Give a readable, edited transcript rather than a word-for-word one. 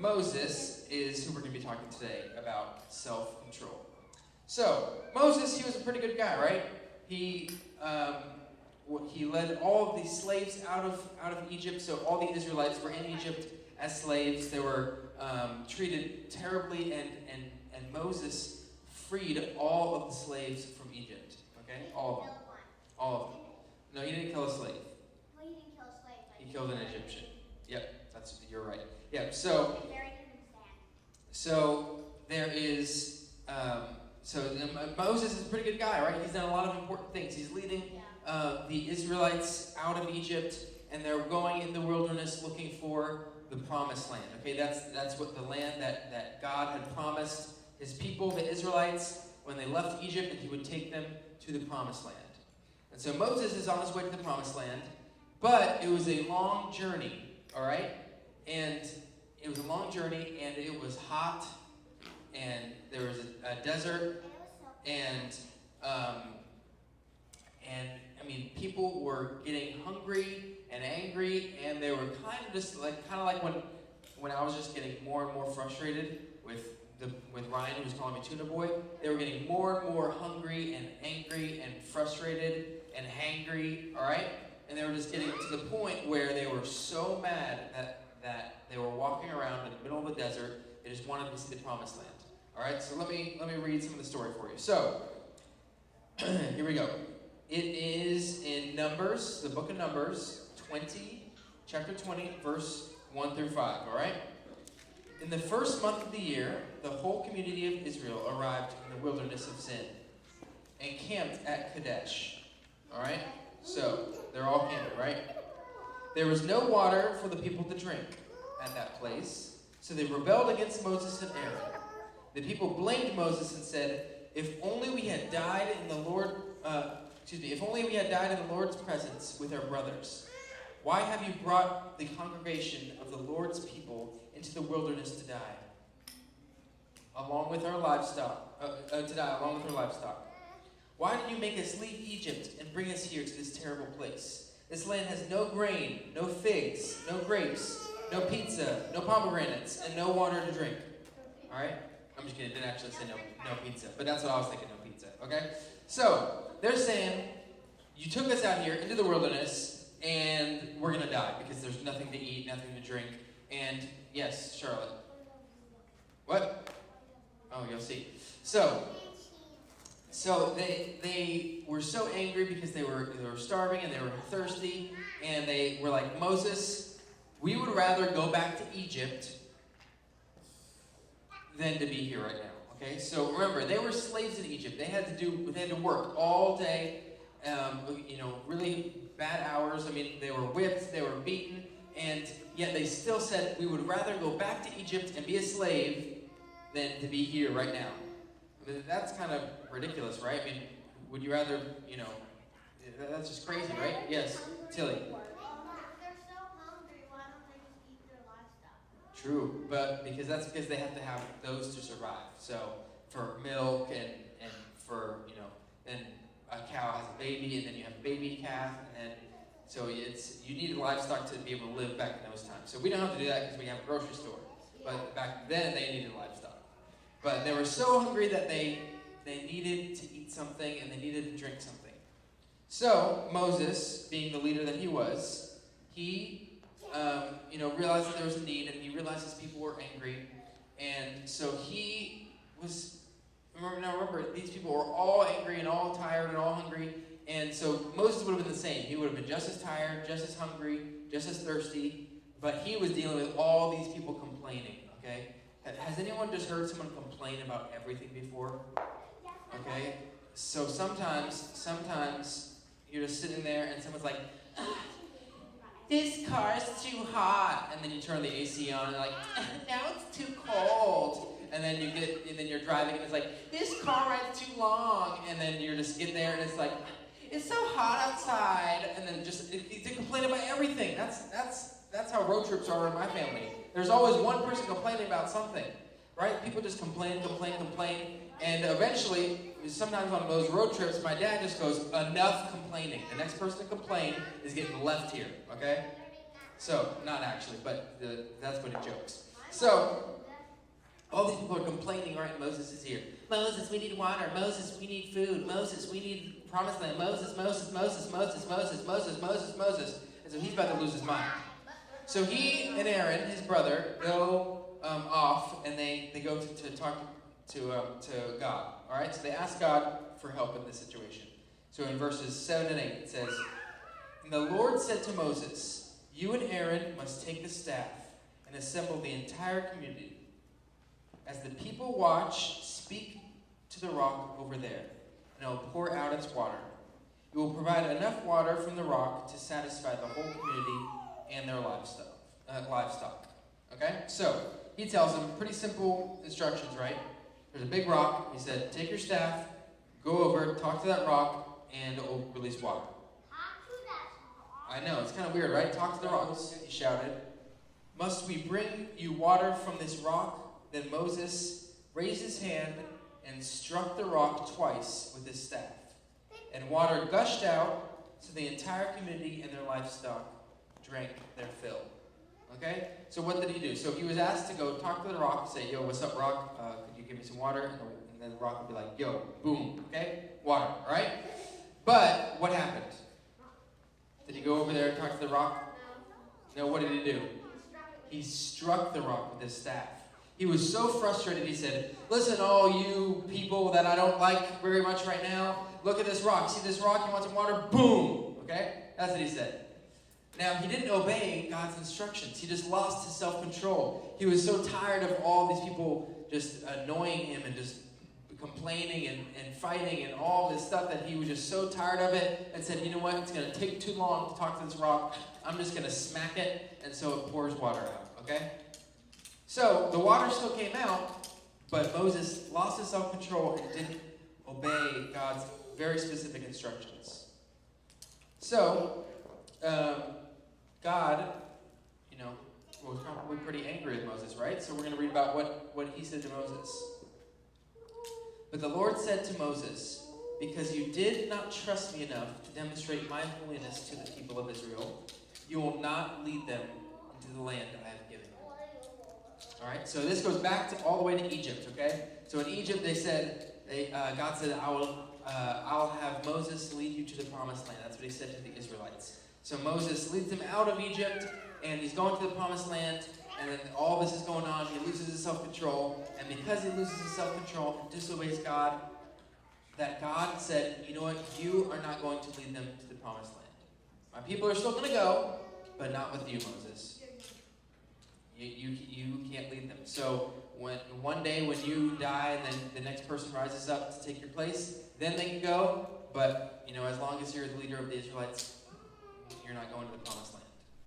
Moses is who we're going to be talking today about self-control. So, Moses, he was a pretty good guy, right? He led all of these slaves out of Egypt. So all the Israelites were in Egypt as slaves. They were treated terribly, and Moses freed all of the slaves from Egypt. Okay, all of them. All of them. No, he didn't kill a slave. Well, he didn't kill a slave. But He killed an Egyptian. Yep, you're right. Yep. So there is. Moses is a pretty good guy, right? He's done a lot of important things. He's leading the Israelites out of Egypt, and they're going in the wilderness looking for the promised land. Okay, that's what the land that God had promised his people, the Israelites, when they left Egypt, and he would take them to the promised land. And so Moses is on his way to the promised land, but it was a long journey, all right? And it was a long journey, and it was hot, and there was a desert, and people were getting hungry and angry, and they were kind of like when I was just getting more and more frustrated with Ryan, who was calling me Tuna Boy. They were getting more and more hungry and angry and frustrated and hangry, all right? And they were just getting to the point where they were so mad that they were walking around in the middle of the desert. They just wanted to see the promised land. All right, so let me read some of the story for you. So, here we go. It is in Numbers, the book of Numbers, chapter 20, verse 1 through 5, all right? In the first month of the year, the whole community of Israel arrived in the wilderness of Zin and camped at Kadesh, all right? So, they're all camped, right? There was no water for the people to drink at that place, so they rebelled against Moses and Aaron. The people blamed Moses and said, if only we had died in the Lord's presence with our brothers. Why have you brought the congregation of the Lord's people into the wilderness to die? Along with our livestock. Why did you make us leave Egypt and bring us here to this terrible place? This land has no grain, no figs, no grapes, no pizza, no pomegranates, and no water to drink. All right? I'm just kidding. It didn't actually say no pizza, but that's what I was thinking, no pizza. Okay? So they're saying, you took us out here into the wilderness, and we're gonna die because there's nothing to eat, nothing to drink. And yes, Charlotte. What? Oh, you'll see. So they were so angry because they were starving and they were thirsty, and they were like, Moses, we would rather go back to Egypt than to be here right now. Okay, so remember, they were slaves in Egypt. They had to work all day, really bad hours. I mean, they were whipped, they were beaten, and yet they still said, we would rather go back to Egypt and be a slave than to be here right now. I mean, that's kind of ridiculous, right? I mean, would you rather, that's just crazy, right? Yes, Tilly. True, but because they have to have those to survive. So for milk and for then a cow has a baby, and then you have a baby calf, and then so you need livestock to be able to live back in those times. So we don't have to do that because we have a grocery store. But back then they needed livestock. But they were so hungry that they needed to eat something and they needed to drink something. So Moses, being the leader that he was, he realized that there was a need, and he realized his people were angry, and so he was. Remember, these people were all angry and all tired and all hungry, and so Moses would have been the same. He would have been just as tired, just as hungry, just as thirsty, but he was dealing with all these people complaining. Okay, has anyone just heard someone complain about everything before? Okay, so sometimes you're just sitting there and someone's like, this car is too hot, and then you turn the AC on and like, now it's too cold, and then you're driving and it's like, this car ride's too long, and then you're just getting there and it's like, it's so hot outside, and then they complain about everything. That's how road trips are in my family. There's always one person complaining about something, right? People just complain, and eventually, sometimes on those road trips, my dad just goes, enough complaining. The next person to complain is getting left here, okay? So, not actually, but that's what he jokes. So, all these people are complaining, right? Moses is here. Moses, we need water. Moses, we need food. Moses, we need promised land. Moses. And so he's about to lose his mind. So he and Aaron, his brother, go off, and they go to talk to God. All right? So they ask God for help in this situation. So in verses 7 and 8, it says, "And the Lord said to Moses, 'You and Aaron must take the staff and assemble the entire community. As the people watch, speak to the rock over there, and it will pour out its water. You will provide enough water from the rock to satisfy the whole community and their livestock.'" Okay? So, he tells them pretty simple instructions, right? There's a big rock. He said, take your staff, go over, talk to that rock, and it will release water. I know, it's kind of weird, right? Talk to the rocks, he shouted. "Must we bring you water from this rock?" Then Moses raised his hand and struck the rock twice with his staff. And water gushed out, so the entire community and their livestock drank their fill. Okay? So what did he do? So he was asked to go talk to the rock, say, "Yo, what's up, rock? Could you give me some water?" And then the rock would be like, "Yo, boom." Okay? Water, all right? But what happened? Did he go over there and talk to the rock? No, what did he do? He struck the rock with his staff. He was so frustrated, he said, "Listen, all you people that I don't like very much right now, look at this rock. See this rock? You want some water? Boom!" Okay? That's what he said. Now, he didn't obey God's instructions. He just lost his self-control. He was so tired of all these people just annoying him and just complaining and fighting and all this stuff that he was just so tired of it and said, "You know what? It's going to take too long to talk to this rock. I'm just going to smack it." And so it pours water out. Okay? So the water still came out, but Moses lost his self-control and didn't obey God's very specific instructions. So, God, was probably pretty angry with Moses, right? So we're going to read about what he said to Moses. "But the Lord said to Moses, 'Because you did not trust me enough to demonstrate my holiness to the people of Israel, you will not lead them into the land I have given them.'" All right, so this goes back all the way to Egypt, okay? So in Egypt, God said, I'll have Moses lead you to the promised land. That's what he said to the Israelites. So Moses leads them out of Egypt, and he's going to the promised land, and then all this is going on. He loses his self-control, and because he loses his self-control and disobeys God, that God said, "You know what? You are not going to lead them to the promised land. My people are still going to go, but not with you, Moses. You can't lead them." So one day when you die, and then the next person rises up to take your place, then they can go. But as long as you're the leader of the Israelites, you're not going to the promised land.